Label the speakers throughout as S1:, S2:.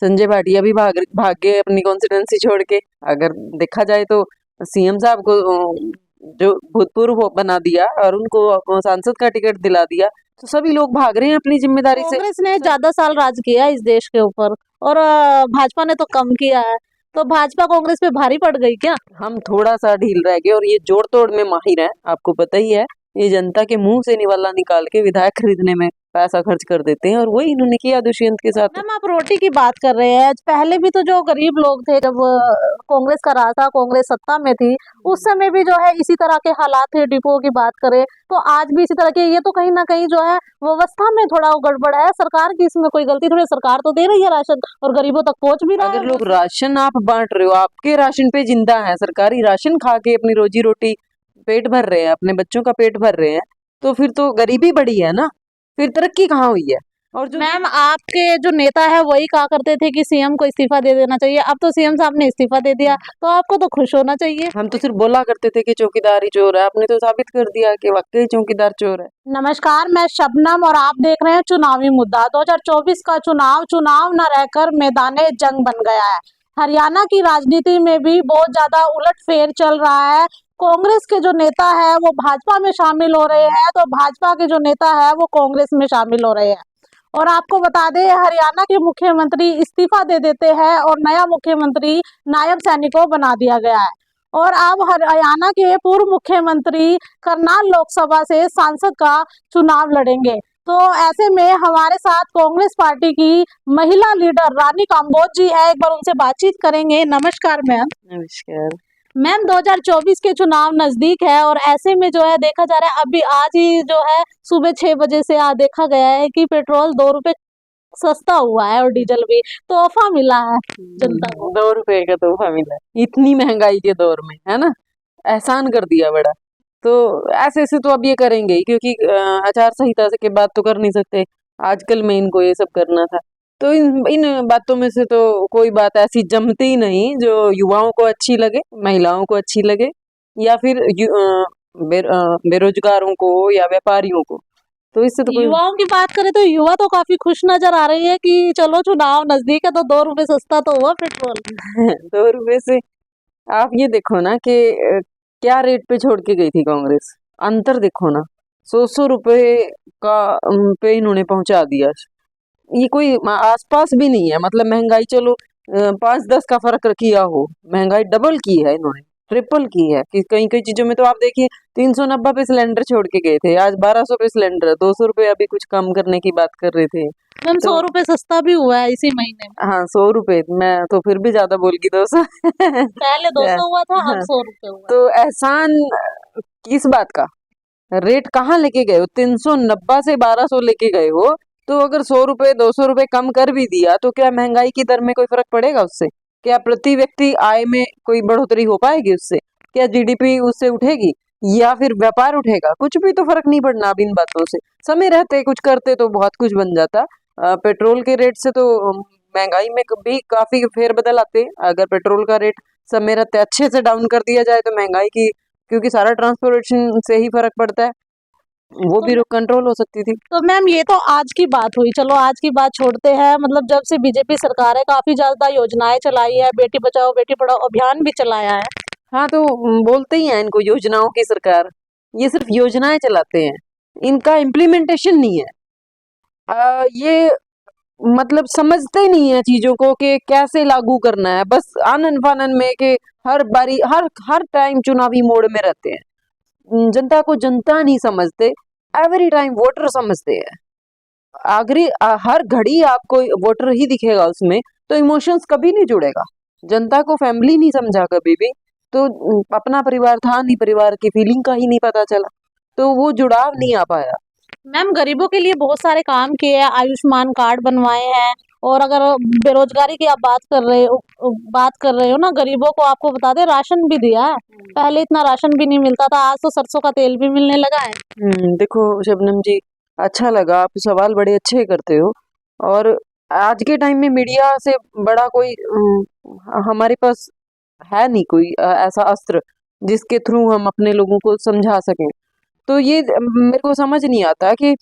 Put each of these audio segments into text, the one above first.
S1: संजय भाटिया भी भाग गए अपनी कॉन्स्टिट्यूंसी छोड़ के। अगर देखा जाए तो सीएम साहब को जो भूतपूर्व बना दिया और उनको सांसद का टिकट दिला दिया, तो सभी लोग भाग रहे हैं अपनी जिम्मेदारी से।
S2: कांग्रेस ने ज्यादा साल राज किया इस देश के ऊपर और भाजपा ने तो कम किया है, तो भाजपा कांग्रेस पे भारी पड़ गई क्या?
S1: हम थोड़ा सा ढील रह गए और ये जोड़ तोड़ में माहिर है, आपको पता ही है। ये जनता के मुंह से निवाला निकाल के विधायक खरीदने में पैसा खर्च कर देते हैं, और वही इन्होंने किया दुष्यंत के साथ।
S2: मैम आप रोटी की बात कर रहे हैं, पहले भी तो जो गरीब लोग थे जब कांग्रेस का राज था, कांग्रेस सत्ता में थी, उस समय भी जो है इसी तरह के हालात थे। डिपो की बात करें तो आज भी इसी तरह के, ये तो कहीं ना कहीं जो है व्यवस्था में थोड़ा गड़बड़ है। सरकार की इसमें कोई गलती थोड़ी, सरकार तो दे रही है राशन और गरीबों तक पहुंच भी रहा है।
S1: अगर लोग राशन आप बांट रहे हो, आपके राशन पे जिंदा है, सरकारी राशन खा के अपनी रोजी रोटी पेट भर रहे हैं, अपने बच्चों का पेट भर रहे हैं, तो फिर तो गरीबी बढ़ी है ना, फिर तरक्की कहाँ हुई है? और जो
S2: मैम आपके जो नेता है वही कहा करते थे कि सीएम को इस्तीफा दे देना चाहिए, अब तो सीएम साहब ने इस्तीफा दे दिया, तो आपको तो खुश होना चाहिए।
S1: हम तो सिर्फ बोला करते थे कि चौकीदार ही चोर है, आपने तो साबित कर दिया कि वाकई चौकीदार चोर है।
S2: नमस्कार, मैं शबनम और आप देख रहे हैं चुनावी मुद्दा। 2024 का चुनाव न रहकर मैदाने जंग बन गया है। हरियाणा की राजनीति में भी बहुत ज्यादा उलटफेर चल रहा है। कांग्रेस के जो नेता है वो भाजपा में शामिल हो रहे हैं, तो भाजपा के जो नेता है वो कांग्रेस में शामिल हो रहे हैं। और आपको बता दें, हरियाणा के मुख्यमंत्री इस्तीफा दे देते हैं और नया मुख्यमंत्री नायब सैनिक को बना दिया गया है। और अब हरियाणा के पूर्व मुख्यमंत्री करनाल लोकसभा से सांसद का चुनाव लड़ेंगे। तो ऐसे में हमारे साथ कांग्रेस पार्टी की महिला लीडर रानी काम्बोज जी है, एक बार उनसे बातचीत करेंगे। नमस्कार मैम।
S1: नमस्कार
S2: मैम 2024 के चुनाव नजदीक है और ऐसे में जो है देखा जा रहा है, अभी आज ही जो है सुबह 6 बजे से देखा गया है कि पेट्रोल 2 रुपए सस्ता हुआ है और डीजल भी, तोहफा मिला है जनता को।
S1: 2 रुपए का तोहफा मिला इतनी महंगाई के दौर में, है ना, एहसान कर दिया बड़ा। तो ऐसे ऐसे तो अब ये करेंगे ही, क्योंकि आचार संहिता के बाद तो कर नहीं सकते, आजकल में इनको ये सब करना था। तो इन इन बातों में से तो कोई बात ऐसी जमती ही नहीं जो युवाओं को अच्छी लगे, महिलाओं को अच्छी लगे, या फिर बेरोजगारों को या व्यापारियों को। तो इससे तो कोई
S2: युवाओं की बात करें तो युवा तो काफी खुश नजर आ रही है कि चलो चुनाव नजदीक है तो 2 रुपए सस्ता तो हुआ पेट्रोल।
S1: 2 रुपए से आप ये देखो ना कि क्या रेट पे छोड़ के गई थी कांग्रेस, अंतर देखो ना, 100 रुपए का पे इन्होंने पहुंचा दिया। ये कोई आसपास भी नहीं है, मतलब महंगाई चलो 5-10 का फर्क किया हो, महंगाई डबल की है इन्होंने, ट्रिपल की है। कि कई कई चीजों में तो आप देखिए 390 पे सिलेंडर छोड़ के गए थे, आज 1200 पे सिलेंडर, 200 रुपए अभी कुछ कम करने की बात कर रहे थे।
S2: मैम
S1: तो
S2: 100 रुपए सस्ता भी हुआ है इसी महीने में।
S1: हाँ, 100 रुपए, मैं तो फिर भी ज्यादा बोल गई 200।
S2: पहले 200 हुआ था, अब
S1: हाँ,
S2: 100 रुपए हुआ है।
S1: तो एहसान किस बात का, रेट कहाँ लेके गए हो? 390 से 1200 लेके गए हो, तो अगर 100 रुपए 200 रुपए कम कर भी दिया तो क्या महंगाई की दर में कोई फर्क पड़ेगा उससे? क्या प्रति व्यक्ति आय में कोई बढ़ोतरी हो पाएगी उससे? क्या जीडीपी उससे उठेगी या फिर व्यापार उठेगा? कुछ भी तो फर्क नहीं पड़ना अब इन बातों से। समय रहते कुछ करते तो बहुत कुछ बन जाता। पेट्रोल के रेट से तो महंगाई में भी काफी फेरबदल आते। अगर पेट्रोल का रेट समय रहते अच्छे से डाउन कर दिया जाए तो महंगाई की, क्योंकि सारा ट्रांसपोर्टेशन से ही फर्क पड़ता है, वो भी कंट्रोल हो सकती थी।
S2: तो मैम ये तो आज की बात हुई, चलो आज की बात छोड़ते हैं। मतलब जब से बीजेपी सरकार है काफी ज्यादा योजनाएं चलाई है, बेटी बचाओ बेटी पढ़ाओ अभियान भी चलाया है।
S1: हाँ, तो बोलते ही हैं इनको योजनाओं की सरकार, ये सिर्फ योजनाएं चलाते हैं, इनका इम्प्लीमेंटेशन नहीं है। ये मतलब समझते ही नहीं है चीजों को कि कैसे लागू करना है, बस आनन फानन में कि हर बारी हर हर टाइम चुनावी मोड में रहते हैं। जनता को जनता नहीं समझते, एवरी टाइम वोटर समझते हैं। आखिरी हर घड़ी आपको वोटर ही दिखेगा उसमें, तो इमोशंस कभी नहीं जुड़ेगा। जनता को फैमिली नहीं समझा कभी भी, तो अपना परिवार था नहीं, परिवार की फीलिंग का ही नहीं पता चला, तो वो जुड़ाव नहीं आ पाया।
S2: मैम गरीबों के लिए बहुत सारे काम किए हैं, आयुष्मान कार्ड बनवाए हैं। और अगर बेरोजगारी की आप बात कर रहे हो ना, गरीबों को आपको बता दें राशन भी दिया है। पहले इतना राशन भी नहीं मिलता था, आज तो सरसों का तेल भी मिलने लगा है।
S1: देखो शबनम जी, अच्छा लगा, आप सवाल बड़े अच्छे करते हो। और आज के टाइम में मीडिया से बड़ा कोई हमारे पास है नहीं कोई ऐसा अस्त्र जिसके थ्रू हम अपने लोगों को समझा सकें। तो ये मेरे को समझ नहीं आता कि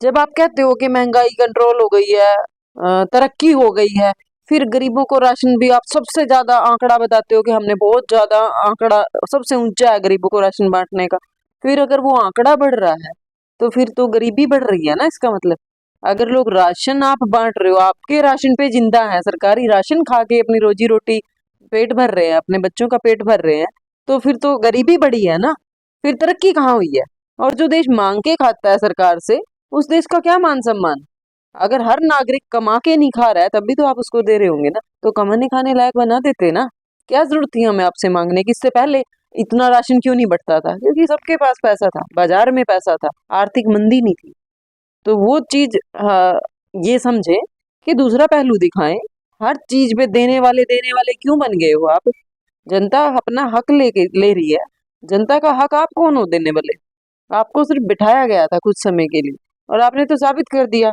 S1: जब आप कहते हो कि महंगाई कंट्रोल हो गई है, तरक्की हो गई है। फिर गरीबों को राशन भी आप सबसे ज्यादा आंकड़ा बताते हो कि हमने बहुत ज्यादा आंकड़ा सबसे ऊंचा है गरीबों को राशन बांटने का। फिर अगर वो आंकड़ा बढ़ रहा है तो फिर तो गरीबी बढ़ रही है ना, इसका मतलब। अगर लोग राशन आप बांट रहे हो, आपके राशन पे जिंदा है, सरकारी राशन खा के अपनी रोजी रोटी पेट भर रहे हैं, अपने बच्चों का पेट भर रहे हैं, तो फिर तो गरीबी बढ़ी है ना, फिर तरक्की कहाँ हुई है। और जो देश मांग के खाता है सरकार से, उस देश का क्या मान सम्मान। अगर हर नागरिक कमा के नहीं खा रहा है तब भी तो आप उसको दे रहे होंगे ना, तो कमाने खाने लायक बना देते ना। क्या जरूरत थी हमें आपसे मांगने की, इससे पहले इतना राशन क्यों नहीं बढ़ता था, क्योंकि सबके पास पैसा था, बाजार में पैसा था, आर्थिक मंदी नहीं थी। तो वो चीज ये समझे कि दूसरा पहलू दिखाएं। हर चीज पे देने वाले क्यों बन गए हो आप। जनता अपना हक ले रही है। जनता का हक आप कौन हो देने वाले। आपको सिर्फ बिठाया गया था कुछ समय के लिए, और आपने तो साबित कर दिया।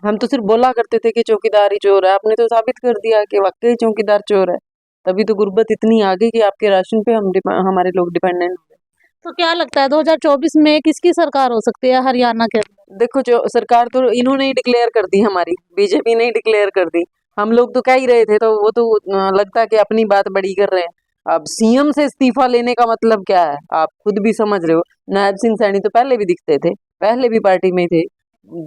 S1: हम तो सिर्फ बोला करते थे कि चौकीदार ही चोर है, आपने तो साबित कर दिया कि वाकई चौकीदार चोर है। तभी तो गुर्बत इतनी आ गई कि आपके राशन पे हमारे लोग डिपेंडेंट हो गए।
S2: तो क्या लगता है 2024 में किसकी सरकार हो सकती है हरियाणा के अंदर?
S1: देखो, जो सरकार तो इन्होंने ही डिक्लेयर कर दी, हमारी बीजेपी ने ही डिक्लेयर कर दी। हम लोग तो कह ही रहे थे, तो वो तो लगता है कि अपनी बात बड़ी कर रहे हैं। अब सीएम से इस्तीफा लेने का मतलब क्या है, आप खुद भी समझ रहे हो। नायब सिंह सैनी तो पहले भी दिखते थे, पहले भी पार्टी में थे।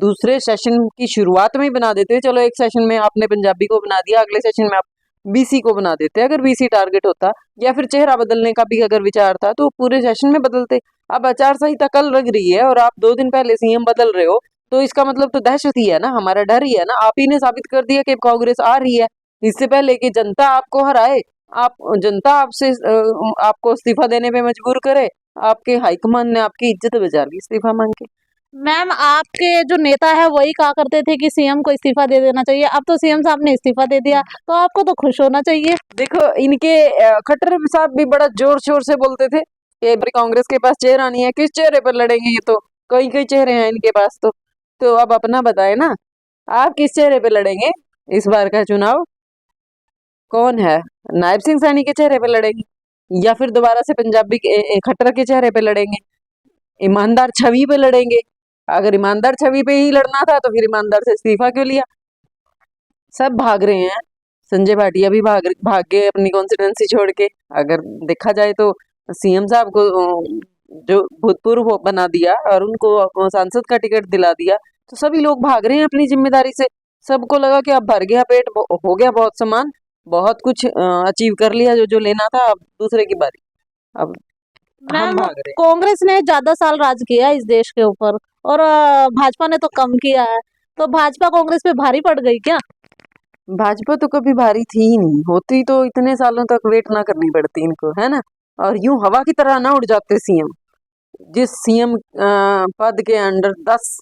S1: दूसरे सेशन की शुरुआत में ही बना देते, चलो एक सेशन में आपने पंजाबी को बना दिया, अगले सेशन में आप बीसी को बना देते। अगर बीसी टारगेट होता या फिर चेहरा बदलने का भी अगर विचार था तो पूरे सेशन में बदलते। अब आचार संहिता कल लग रही है और आप 2 दिन पहले सीएम बदल रहे हो, तो इसका मतलब तो दहशत ही है ना, हमारा डर ही है ना। आप ही ने साबित कर दिया कि कांग्रेस आ रही है। इससे पहले कि जनता आपको हराए, आप जनता आपसे आपको इस्तीफा देने पे मजबूर करे, आपके हाईकमान ने आपकी इज्जत बचा ली इस्तीफा मांग के।
S2: मैम, आपके जो नेता है वही कहा करते थे कि सीएम को इस्तीफा दे देना चाहिए, अब तो सीएम साहब ने इस्तीफा दे दिया, तो आपको तो खुश होना चाहिए।
S1: देखो, इनके खट्टर साहब भी बड़ा जोर शोर से बोलते थे कि भाई कांग्रेस के पास चेहरा नहीं है, किस चेहरे पर लड़ेंगे, ये तो कई कई चेहरे हैं इनके पास। तो अब अपना बताए ना, आप किस चेहरे पे लड़ेंगे इस बार का चुनाव। कौन है, नायब सिंह सैनी के चेहरे पे लड़ेंगे या फिर दोबारा से पंजाबी खट्टर के चेहरे पे लड़ेंगे, ईमानदार छवि पे लड़ेंगे। अगर ईमानदार छवि पे ही लड़ना था तो फिर ईमानदार से इस्तीफा क्यों लिया। सब भाग रहे हैं, संजय भाटिया भी भाग गए अपनी कॉन्स्टिट्यूंसी छोड़ के। अगर देखा जाए तो सीएम साहब को जो भूतपूर्व बना दिया और उनको सांसद का टिकट दिला दिया, तो सभी लोग भाग रहे हैं अपनी जिम्मेदारी से। सबको लगा कि अब भर गया पेट, हो गया बहुत सामान, बहुत कुछ अचीव कर लिया जो जो लेना था, अब दूसरे की बारी। अब हम
S2: मैम,
S1: भाग रहे
S2: कांग्रेस ने ज्यादा साल राज किया है इस देश के ऊपर, और भाजपा ने तो कम किया है, तो भाजपा कांग्रेस पे भारी पड़ गई क्या?
S1: हैं। भाजपा तो कभी भारी थी ही नहीं, होती तो इतने सालों तक वेट ना करनी पड़ती इनको, है ना। और यूं हवा की तरह ना उड़ जाते सीएम। जिस सीएम पद के अंडर 10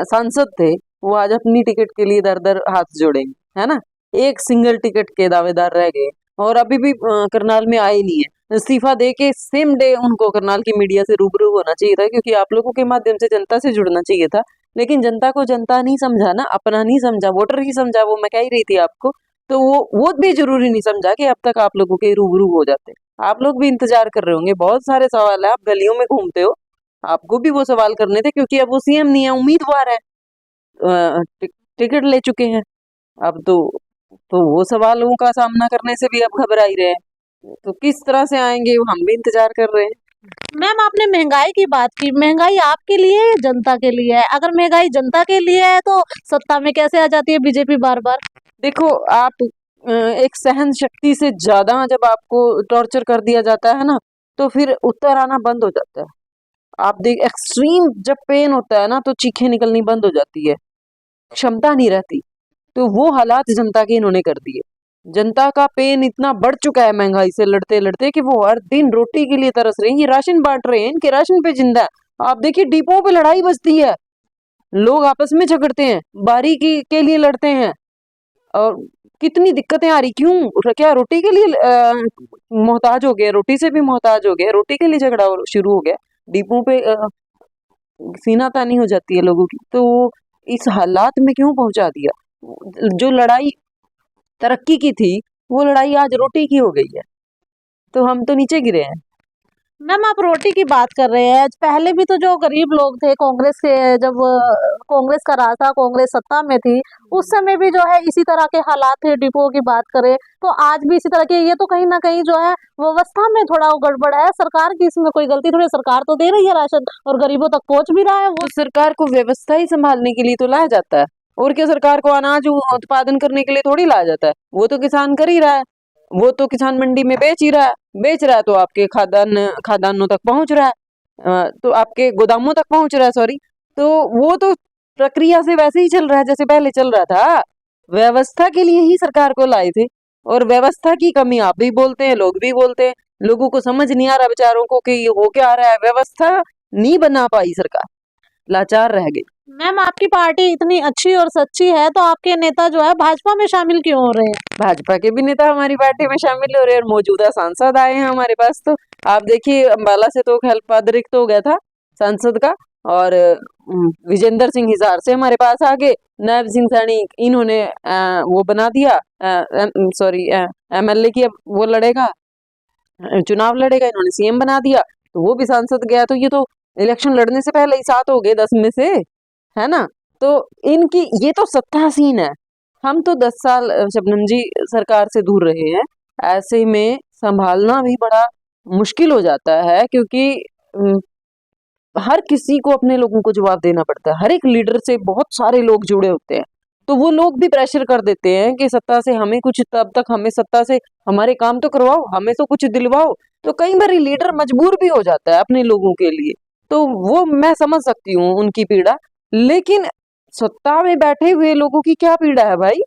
S1: सांसद थे, वो आज अपनी टिकट के लिए दर दर हाथ जोड़ेंगे, है ना। एक सिंगल टिकट के दावेदार रह गए और अभी भी करनाल में आए नहीं है। इस्तीफा दे के सेम डे उनको करनाल की मीडिया से रूबरू होना चाहिए था, क्योंकि आप लोगों के माध्यम से जनता से जुड़ना चाहिए था। लेकिन जनता को जनता नहीं समझा ना, अपना नहीं समझा, वोटर ही समझा, वो मैं कह ही रही थी आपको। तो वो भी जरूरी नहीं समझा कि अब तक आप लोगों के रूबरू हो जाते। आप लोग भी इंतजार कर रहे होंगे, बहुत सारे सवाल है, आप गलियों में घूमते हो, आपको भी वो सवाल करने थे, क्योंकि अब वो सीएम नहीं है, उम्मीदवार है, टिकट ले चुके हैं। अब तो वो सवालों का सामना करने से भी अब घबरा ही रहे हैं, तो किस तरह से आएंगे वो हम भी इंतजार कर रहे हैं।
S2: मैम, आपने महंगाई की बात की, महंगाई आपके लिए है, जनता के लिए है? अगर महंगाई जनता के लिए है तो सत्ता में कैसे आ जाती है बीजेपी बार बार?
S1: देखो, आप एक सहन शक्ति से ज्यादा जब आपको टॉर्चर कर दिया जाता है ना, तो फिर उत्तर आना बंद हो जाता है। आप देख, एक्सट्रीम जब पेन होता है ना, तो चीखें निकलनी बंद हो जाती है, क्षमता नहीं रहती। तो वो हालात जनता के इन्होंने कर दिए। जनता का पेन इतना बढ़ चुका है महंगाई से लड़ते लड़ते कि वो हर दिन रोटी के लिए तरस रहे हैं। ये राशन बांट रहे हैं, इनके राशन पे जिंदा है। आप देखिए, डिपो पे लड़ाई बजती है, लोग आपस में झगड़ते हैं, बारी के लिए लड़ते हैं, और कितनी दिक्कतें आ रही। क्यों, क्या रोटी के लिए मोहताज हो गए, रोटी से भी मोहताज हो गए, रोटी के लिए झगड़ा शुरू हो गया। डिपो पे सीना तानी हो जाती है लोगों की। तो इस हालात में क्यों पहुंचा दिया। जो लड़ाई तरक्की की थी, वो लड़ाई आज रोटी की हो गई है, तो हम तो नीचे गिरे हैं।
S2: मैम आप रोटी की बात कर रहे हैं, पहले भी तो जो गरीब लोग थे कांग्रेस के, जब कांग्रेस का राज था, कांग्रेस सत्ता में थी, उस समय भी जो है इसी तरह के हालात थे। डिपो की बात करें तो आज भी इसी तरह के, ये तो कहीं ना कहीं जो है व्यवस्था में थोड़ा गड़बड़ है। सरकार की इसमें कोई गलती थोड़ी, सरकार तो दे रही है राशन और गरीबों तक पहुंच भी रहा है वो।
S1: तो सरकार को व्यवस्था ही संभालने के लिए तो लाया जाता है, और क्या सरकार को अनाज उत्पादन करने के लिए थोड़ी लाया जाता है। वो तो किसान कर ही रहा है, वो तो किसान मंडी में बेच ही रहा है, बेच रहा है तो आपके खादानों तक पहुंच रहा है, तो आपके गोदामों तक पहुंच रहा है, सॉरी। तो वो तो प्रक्रिया से वैसे ही चल रहा है जैसे पहले चल रहा था। व्यवस्था के लिए ही सरकार को लाए थे, और व्यवस्था की कमी आप भी बोलते हैं, लोग भी बोलते हैं। लोगों को समझ नहीं आ रहा बेचारों को कि ये हो क्या रहा है। व्यवस्था नहीं बना पाई सरकार, लाचार रह गई।
S2: मैम आपकी पार्टी इतनी अच्छी और सच्ची है तो आपके नेता जो है भाजपा में शामिल क्यों हो रहे हैं?
S1: भाजपा के भी नेता हमारी पार्टी में शामिल हो रहे हैं, और मौजूदा सांसद आए हैं हमारे पास। तो आप देखिए, अंबाला से तो हेल्प अतिरिक्त हो गया था सांसद का, और विजेंद्र सिंह हिसार से हमारे पास आ गए। नायब सिंह सैनी इन्होंने वो बना दिया, सॉरी एमएलए की, अब वो लड़ेगा, चुनाव लड़ेगा, इन्होंने सीएम बना दिया, तो वो भी सांसद गया। तो ये तो इलेक्शन लड़ने से पहले ही 7 हो गए 10 में से, है ना। तो इनकी ये तो सत्तासीन है। हम तो 10 साल शबनम जी सरकार से दूर रहे हैं, ऐसे में संभालना भी बड़ा मुश्किल हो जाता है, क्योंकि हर किसी को अपने लोगों को जवाब देना पड़ता है। हर एक लीडर से बहुत सारे लोग जुड़े होते हैं, तो वो लोग भी प्रेशर कर देते हैं कि सत्ता से हमें कुछ, तब तक हमें सत्ता से हमारे काम तो करवाओ, हमें तो कुछ दिलवाओ। तो कई बार लीडर मजबूर भी हो जाता है अपने लोगों के लिए, तो वो मैं समझ सकती हूँ उनकी पीड़ा। लेकिन सत्ता में बैठे हुए लोगों की क्या पीड़ा है भाई?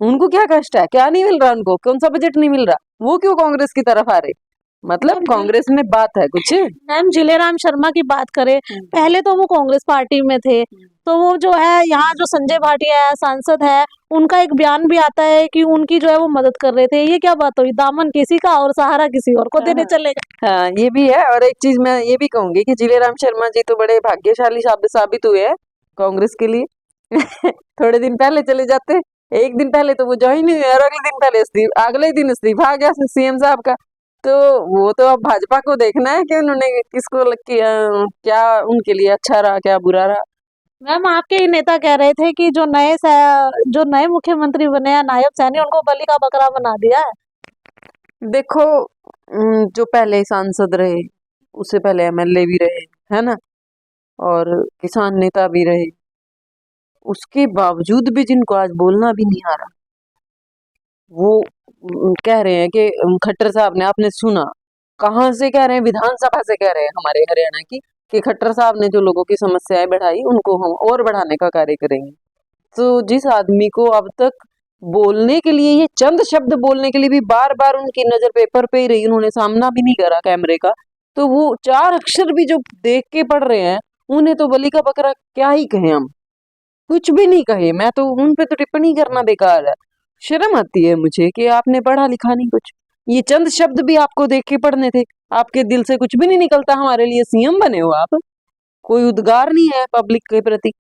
S1: उनको क्या कष्ट है? क्या नहीं मिल रहा उनको? कौन सा बजट नहीं मिल रहा? वो क्यों कांग्रेस की तरफ आ रहे? मतलब कांग्रेस में बात है कुछ।
S2: मैम जिलेराम शर्मा की बात करें, पहले तो वो कांग्रेस पार्टी में थे, तो वो जो है यहाँ जो संजय भाटिया है सांसद है, उनका एक बयान भी आता है कि उनकी जो है वो मदद कर रहे थे। ये क्या बात हुई? दामन किसी का और सहारा किसी और को देने चले गए।
S1: हाँ, ये भी है। और एक चीज मैं ये भी कहूंगी कि जिलेराम शर्मा जी तो बड़े भाग्यशाली साबित हुए हैं कांग्रेस के लिए। थोड़े दिन पहले चले जाते, एक दिन पहले तो वो ज्वाइन हुए, और अगले दिन पहले अगले ही दिन इस्तीफा आ गया सीएम साहब का। तो वो तो अब भाजपा को देखना है कि उन्होंने किसको किया, क्या उनके लिए अच्छा रहा, क्या बुरा रहा।
S2: मैम आपके ही नेता कह रहे थे कि जो नए मुख्यमंत्री बने हैं नायब सैनी, उनको बलि का बकरा बना दिया है।
S1: देखो, जो पहले सांसद रहे, उससे पहले एमएलए भी रहे, है ना, और किसान नेता भी रहे, उसके बावजूद भी जिनको आज बोलना भी नहीं आ रहा, वो कह रहे हैं कि खट्टर साहब ने, आपने सुना कहाँ से कह रहे हैं? विधानसभा से कह रहे हैं हमारे हरियाणा की, कि खट्टर साहब ने जो लोगों की समस्याएं बढ़ाई उनको हम और बढ़ाने का कार्य करेंगे। तो जिस आदमी को अब तक बोलने के लिए, ये चंद शब्द बोलने के लिए भी बार बार उनकी नजर पेपर पे ही रही, उन्होंने सामना भी नहीं करा कैमरे का, तो वो 4 अक्षर भी जो देख के पढ़ रहे हैं, उन्हें तो बलि का बकरा क्या ही कहें हम, कुछ भी नहीं कहे। मैं तो उन पे तो टिप्पणी करना बेकार है। शर्म आती है मुझे कि आपने पढ़ा लिखा नहीं कुछ, ये चंद शब्द भी आपको देख के पढ़ने थे, आपके दिल से कुछ भी नहीं निकलता। हमारे लिए सीएम बने हो आप, कोई उद्गार नहीं है पब्लिक के प्रति।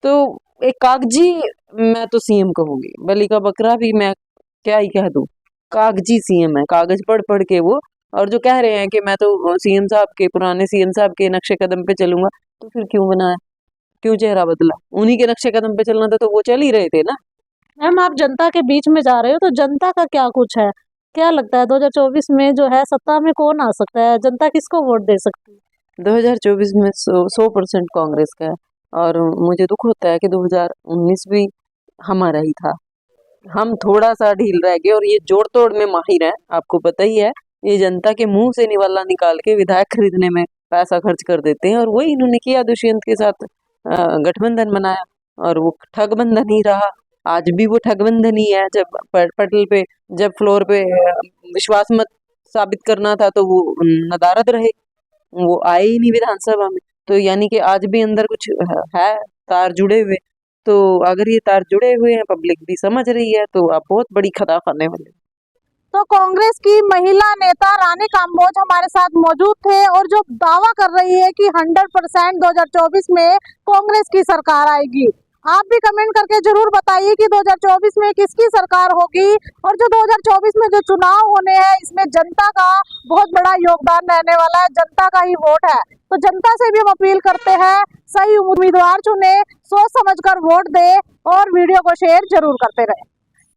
S1: तो एक कागजी, मैं तो सीएम कहूंगी, बलि का बकरा भी मैं क्या ही कह दूं, कागजी सीएम है, कागज पढ़ पढ़ के वो। और जो कह रहे हैं कि मैं तो सीएम साहब के, पुराने सीएम साहब के नक्शे कदम पे चलूंगा, तो फिर क्यों बनाया, क्यों चेहरा बदला? उन्हीं के नक्शे कदम पे चलना था तो वो चल ही रहे थे ना।
S2: मैम आप जनता के बीच में जा रहे हो, तो जनता का क्या कुछ है? क्या लगता है 2024 में जो है सत्ता में कौन आ सकता है? जनता किसको वोट दे सकती है?
S1: 2024 में 100% कांग्रेस का है, और मुझे दुख होता है कि 2019 भी हमारा ही था। हम थोड़ा सा ढील रह गए, और ये जोड़ तोड़ में माहिर है, आपको पता ही है। ये जनता के मुंह से निवाला निकाल के विधायक खरीदने में पैसा खर्च कर देते हैं, और वही इन्होंने किया, दुष्यंत के साथ गठबंधन बनाया, और वो ठगबंधन ही रहा। आज भी वो ठगबंधन ही है। जब पटल पे, जब फ्लोर पे विश्वास मत साबित करना था, तो वो नदारद रहे, वो आए ही नहीं विधानसभा में। तो यानी कि आज भी अंदर कुछ है, तार जुड़े हुए। तो अगर ये तार जुड़े हुए हैं, पब्लिक भी समझ रही है, तो आप बहुत बड़ी खता खाने वाले।
S2: तो कांग्रेस की महिला नेता रानी काम्बोज हमारे साथ मौजूद थे और जो दावा कर रही है कि 100% 2024 में कांग्रेस की सरकार आएगी। आप भी कमेंट करके जरूर बताइए कि 2024 में किसकी सरकार होगी। और जो 2024 में जो चुनाव होने हैं इसमें जनता का बहुत बड़ा योगदान रहने वाला है, जनता का ही वोट है। तो जनता से भी हम अपील करते हैं सही उम्मीदवार चुने, सोच समझकर वोट दे और वीडियो को शेयर जरूर करते रहे।